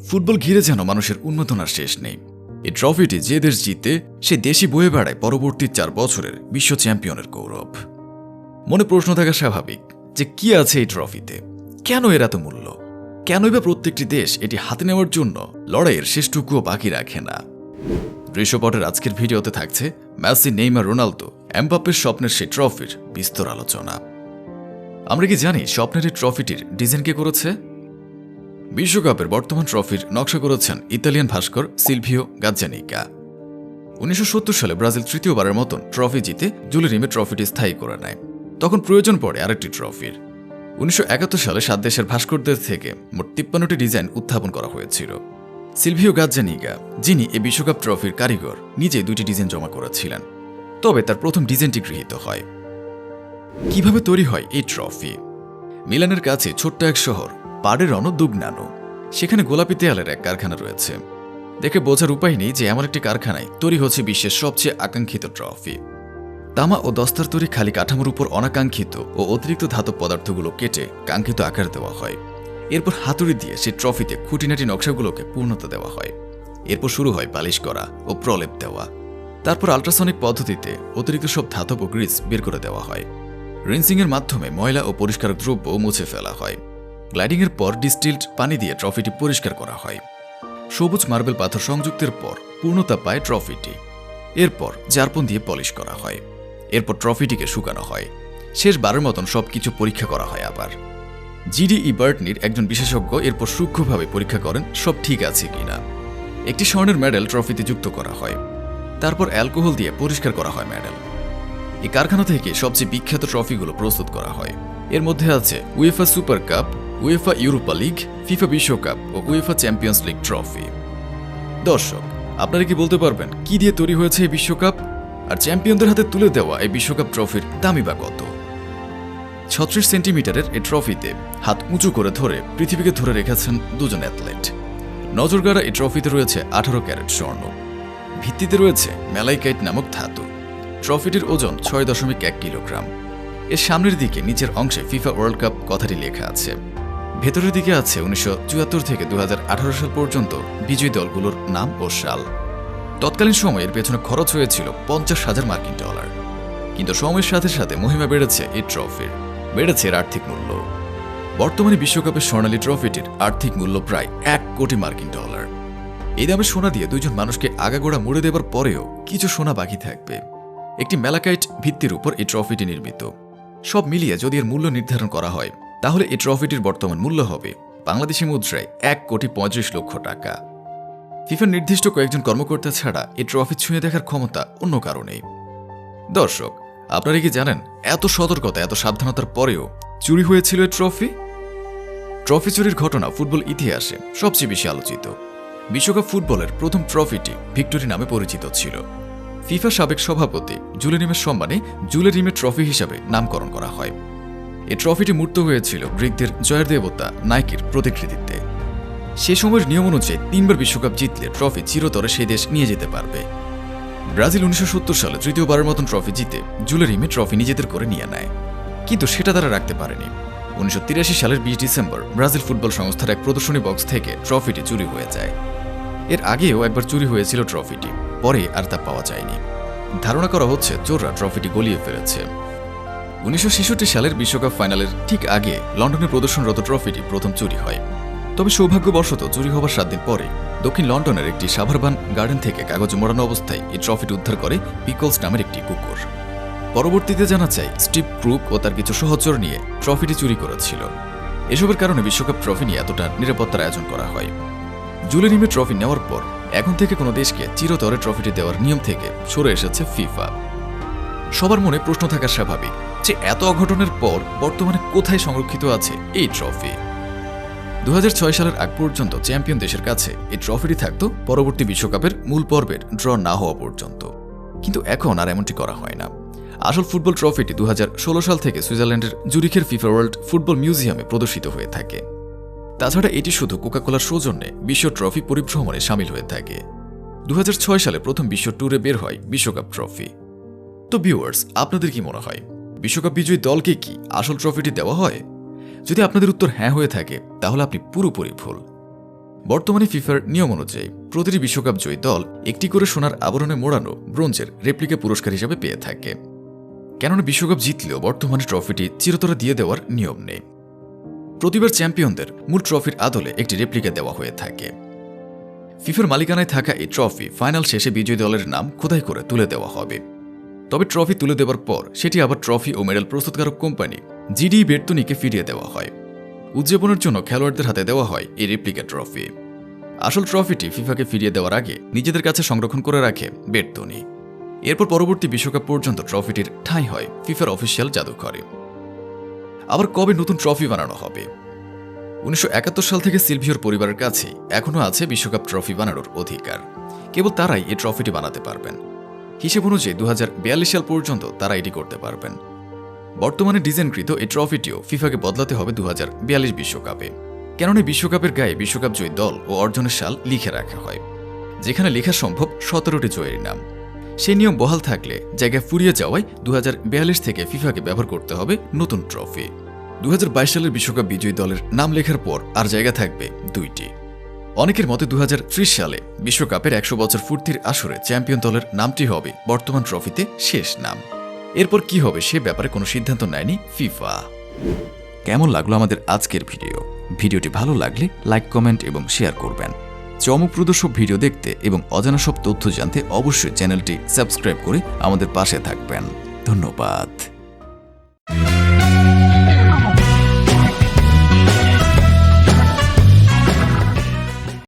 Football ঘিরে যেন মানুষের উন্মাদনার শেষ নেই। এই ট্রফিটি যে দেশ জিতে সে দেশই বয়ে বেড়ায় পরবর্তী 4 বছরের বিশ্ব চ্যাম্পিয়নের গৌরব। মনে প্রশ্ন থাকা স্বাভাবিক যে কি আছে এই ট্রফিতে, কেন এর এত মূল্য, কেনই বা প্রত্যেকটি দেশ এটি হাতে নেওয়ার জন্য লড়াইয়ের শেষটুকুও বাকি রাখে না। দৃশ্যপটের আজকের ভিডিওতে থাকছে মেসি, নেইমার, রোনালদো, এমবাপ্পের স্বপ্নের সেই ট্রফির বিস্তর আলোচনা। আমরা কি জানি স্বপ্নের এই ট্রফিটির ডিজাইন কে করেছে? বিশ্বকাপের বর্তমান ট্রফির নকশা করেছেন ইতালিয়ান ভাস্কর সিলভিও গাজ্জানিকা। 1970 সালে ব্রাজিল তৃতীয়বারের মতন ট্রফি জিতে জুলেরিমে ট্রফিটি স্থায়ী করে নেয়। তখন প্রয়োজন পড়ে আরেকটি ট্রফির। 1971 সালে 7 দেশের ভাস্করদের থেকে মোট 53টি ডিজাইন উত্থাপন করা হয়েছিল। সিলভিও গাজ্জানিকা, যিনি এই বিশ্বকাপ ট্রফির কারিগর, নিজে 2টি ডিজাইন জমা করেছিলেন। তবে তার প্রথম ডিজাইনটি গৃহীত হয়। কিভাবে তৈরি হয় এই ট্রফি? মিলানের কাছে ছোট্ট এক শহর পাডেরনো দুগনানো, সেখানে গোলাপি দেয়ালের এক কারখানা রয়েছে। দেখে বোঝার উপায় নেই যে এমন একটি কারখানায় তৈরি হচ্ছে বিশ্বের সবচেয়ে আকাঙ্ক্ষিত ট্রফি। তামা ও দস্তার তৈরি খালি কাঠামোর উপর অনাকাঙ্ক্ষিত ও অতিরিক্ত ধাতব পদার্থগুলো কেটে কাঙ্ক্ষিত আকার দেওয়া হয়। এরপর হাতুড়ি দিয়ে সেই ট্রফিতে খুঁটিনাটি নকশাগুলোকে পূর্ণতা দেওয়া হয়। এরপর শুরু হয় পালিশ করা ও প্রলেপ দেওয়া। তারপর আল্ট্রাসনিক পদ্ধতিতে অতিরিক্ত সব ধাতব ও গ্রিস বের করে দেওয়া হয়। রিনসিংয়ের মাধ্যমে ময়লা ও পরিষ্কারক দ্রব্য মুছে ফেলা হয়। গ্লাইডিংয়ের পর ডিস্টিলড পানি দিয়ে ট্রফিটি পরিষ্কার করা হয়। সবুজ মার্বেল পাথর সংযুক্তের পর পূর্ণতা পায় ট্রফিটি। এরপর জার্পন দিয়ে পলিশ করা হয়। এরপর ট্রফিটিকে শুকানো হয়। শেষবারের মতন সবকিছু পরীক্ষা করা হয় আবার। জিডি বার্টনির একজন বিশেষজ্ঞ এরপর সূক্ষ্মভাবে পরীক্ষা করেন সব ঠিক আছে কিনা। একটি স্বর্ণের মেডেল ট্রফিতে যুক্ত করা হয়। তারপর অ্যালকোহল দিয়ে পরিষ্কার করা হয় মেডেল। এই কারখানা থেকে সবচেয়ে বিখ্যাত ট্রফিগুলো প্রস্তুত করা হয়। এর মধ্যে আছে UEFA super cup, UEFA Europa league, FIFA বিশ্বকাপ ও উয়েফা চ্যাম্পিয়ন্স লিগ ট্রফি। দর্শক, আপনারা কি বলতে পারবেন কি দিয়ে তৈরি হয়েছে এই বিশ্বকাপ? আর চ্যাম্পিয়নদের হাতে তুলে দেওয়া এই বিশ্বকাপ ট্রফির দামই বা কত? 36 সেন্টিমিটারের এই ট্রফিতে হাত উঁচু করে ধরে পৃথিবীকে ধরে রেখেছেন দুজন অ্যাথলেট। নজরগাড়া এই ট্রফিতে রয়েছে 18 ক্যারেট স্বর্ণ। ভিত্তিতে রয়েছে ম্যালাইকাইট নামক ধাতু। ট্রফিটির ওজন 6.1 কিলোগ্রাম। এর সামনের দিকে নিচের অংশে ফিফা ওয়ার্ল্ড কাপ কথাটি লেখা আছে। ভেতরের দিকে আছে 1974 থেকে 2018 সাল পর্যন্ত বিজয়ী দলগুলোর নাম ও সাল। তৎকালীন সময়ের পেছনে খরচ হয়েছিল $50,000 মার্কিন। কিন্তু সময়ের সাথে সাথে মহিমা বেড়েছে এই ট্রফির, বেড়েছে এর আর্থিক মূল্য। বর্তমানে বিশ্বকাপের স্বর্ণালী ট্রফিটির আর্থিক মূল্য প্রায় $1 কোটি মার্কিন। এই দামে সোনা দিয়ে দুইজন মানুষকে আগাগোড়া মুড়ে দেবার পরেও কিছু সোনা বাকি থাকবে। একটি ম্যালাকাইট ভিত্তির উপর এই ট্রফিটি নির্মিত। সব মিলিয়ে যদি এর মূল্য নির্ধারণ করা হয় তাহলে এই ট্রফিটির বর্তমান মূল্য হবে বাংলাদেশি মুদ্রায় $1,35,00,000। ফিফার নির্দিষ্ট কয়েকজন কর্মকর্তা ছাড়া এই ট্রফি ছুঁয়ে দেখার ক্ষমতা অন্য কারণেই। দর্শক, আপনারা কি জানেন এত সতর্কতা, এত সাবধানতার পরেও চুরি হয়েছিল এই ট্রফি? ট্রফি চুরির ঘটনা ফুটবল ইতিহাসে সবচেয়ে বেশি আলোচিত। বিশ্বকাপ ফুটবলের প্রথম ট্রফিটি ভিক্টোরি নামে পরিচিত ছিল। ফিফা সাবেক সভাপতি জুলেরিমের সম্মানে জুলেরিমের ট্রফি হিসাবে নামকরণ করা হয়। এই ট্রফিটি মূর্ত হয়েছিল গ্রিকদের জয়ের দেবতা নাইকির প্রতিকৃতিতে। সে সময়ের নিয়ম অনুযায়ী 3বার বিশ্বকাপ জিতলে ট্রফি চিরতরে সেই দেশ নিয়ে যেতে পারবে। ব্রাজিল 1970 সালে তৃতীয়বারের মতন ট্রফি জিতে জুলেরিমে ট্রফি নিজেদের করে নিয়ে নেয়। কিন্তু সেটা তারা রাখতে পারেনি। 1983 সালের 20 ডিসেম্বর ব্রাজিল ফুটবল সংস্থার এক প্রদর্শনী বক্স থেকে ট্রফিটি চুরি হয়ে যায়। এর আগেও একবার চুরি হয়েছিল ট্রফিটি, পরে আর তা পাওয়া যায়নি। ধারণা করা হচ্ছে চোররা ট্রফিটি গলিয়ে ফেলেছে। 1966 সালের বিশ্বকাপ ফাইনালের ঠিক আগে লন্ডনে প্রদর্শনরত ট্রফিটি প্রথম চুরি হয়। তবে সৌভাগ্যবশত চুরি হবার 7 দিন পরে দক্ষিণ লন্ডনের একটি সাভারবান গার্ডেন থেকে কাগজে মোড়ানো অবস্থায় এই ট্রফিটি উদ্ধার করে পিকলস নামের একটি কুকুর। পরবর্তীতে জানা যায় স্টিভ ক্রুক ও তার কিছু সহচর নিয়ে ট্রফিটি চুরি করেছিল। এসবের কারণে বিশ্বকাপ ট্রফি নিয়ে এতটা নিরাপত্তার আয়োজন করা হয়। জুলেরিমে ট্রফি নেওয়ার পর এখন থেকে কোনো দেশকে চিরতরে ট্রফিটি দেওয়ার নিয়ম থেকে সরে এসেছে ফিফা। সবার মনে প্রশ্ন থাকা স্বাভাবিক যে এত অঘটনের পর বর্তমানে কোথায় সংরক্ষিত আছে এই ট্রফি? 2006 সালের আগ পর্যন্ত চ্যাম্পিয়ন দেশের কাছে এই ট্রফিটি থাকত পরবর্তী বিশ্বকাপের মূল পর্বের ড্র না হওয়া পর্যন্ত। কিন্তু এখন আর এমনটি করা হয় না। আসল ফুটবল ট্রফিটি 2016 সাল থেকে সুইজারল্যান্ডের জুরিখের ফিফা ওয়ার্ল্ড ফুটবল মিউজিয়ামে প্রদর্শিত হয়ে থাকে। তাছাড়া এটি শুধু কোকাকোলার সৌজন্যে বিশ্ব ট্রফি পরিভ্রমণে সামিল হয়ে থাকে। 2006 সালে প্রথম বিশ্ব ট্যুরে বের হয় বিশ্বকাপ ট্রফি। তো ভিউয়ার্স, আপনাদের কি মনে হয় বিশ্বকাপ বিজয়ী দলকে কি আসল ট্রফিটি দেওয়া হয়? যদি আপনাদের উত্তর হ্যাঁ হয়ে থাকে তাহলে আপনি পুরোপুরি ভুল। বর্তমানে ফিফার নিয়ম অনুযায়ী প্রতিটি বিশ্বকাপ জয়ী দল একটি করে সোনার আবরণে মোড়ানো ব্রোঞ্জের রেপ্লিকা পুরস্কার হিসেবে পেয়ে থাকে। কেননা বিশ্বকাপ জিতলেও বর্তমানে ট্রফিটি চিরতরে দিয়ে দেওয়ার নিয়ম নেই। প্রতিবার চ্যাম্পিয়নদের মূল ট্রফির আদলে একটি রেপ্লিকা দেওয়া হয়ে থাকে। ফিফার মালিকানায় থাকা এই ট্রফি ফাইনাল শেষে বিজয়ী দলের নাম খোদাই করে তুলে দেওয়া হবে। তবে ট্রফি তুলে দেওয়ার পর সেটি আবার ট্রফি ও মেডেল প্রস্তুতকারক কোম্পানি জিডি বেরতুনিকে ফিরিয়ে দেওয়া হয়। উদযাপনের জন্য খেলোয়াড়দের হাতে দেওয়া হয় এই রেপ্লিকা ট্রফি। আসল ট্রফিটি ফিফাকে ফিরিয়ে দেওয়ার আগে নিজেদের কাছে সংরক্ষণ করে রাখে বেরতুনি। এরপর পরবর্তী বিশ্বকাপ পর্যন্ত ট্রফিটির ঠাঁই হয় ফিফার অফিসিয়াল জাদুঘরে। আবার কবে নতুন ট্রফি বানানো হবে? 1971 সাল থেকে সিলভিওর পরিবারের কাছে এখনও আছে বিশ্বকাপ ট্রফি বানানোর অধিকার। কেবল তারাই এই ট্রফিটি বানাতে পারবেন। হিসেব অনুযায়ী 2042 সাল পর্যন্ত তারা এটি করতে পারবেন। বর্তমানে ডিজাইনকৃত এই ট্রফিটিও ফিফাকে বদলাতে হবে 2042 বিশ্বকাপে। কেননা বিশ্বকাপের গায়ে বিশ্বকাপ জয়ী দল ও অর্জনের সাল লিখে রাখা হয়, যেখানে লেখা সম্ভব 17টি জয়ের নাম। সেই নিয়ম বহাল থাকলে জায়গায় ফুরিয়ে যাওয়ায় 2042 থেকে ফিফাকে ব্যবহার করতে হবে নতুন ট্রফি। 2022 সালের বিশ্বকাপ বিজয়ী দলের নাম লেখার পর আর জায়গা থাকবে 2টি। অনেকের মতে 2030 সালে বিশ্বকাপের 100 বছর পূর্তির আসরে চ্যাম্পিয়ন দলের নামটি হবে বর্তমান ট্রফিতে শেষ নাম। এরপর কি হবে সে ব্যাপারে কোনো সিদ্ধান্ত নেয়নি ফিফা। কেমন লাগলো আমাদের আজকের ভিডিওটি ভালো লাগলে লাইক, কমেন্ট এবং শেয়ার করবেন। চমকপ্রদ সব ভিডিও দেখতে এবং অজানা সব তথ্য জানতে অবশ্যই চ্যানেলটি সাবস্ক্রাইব করে আমাদের পাশে থাকবেন। ধন্যবাদ।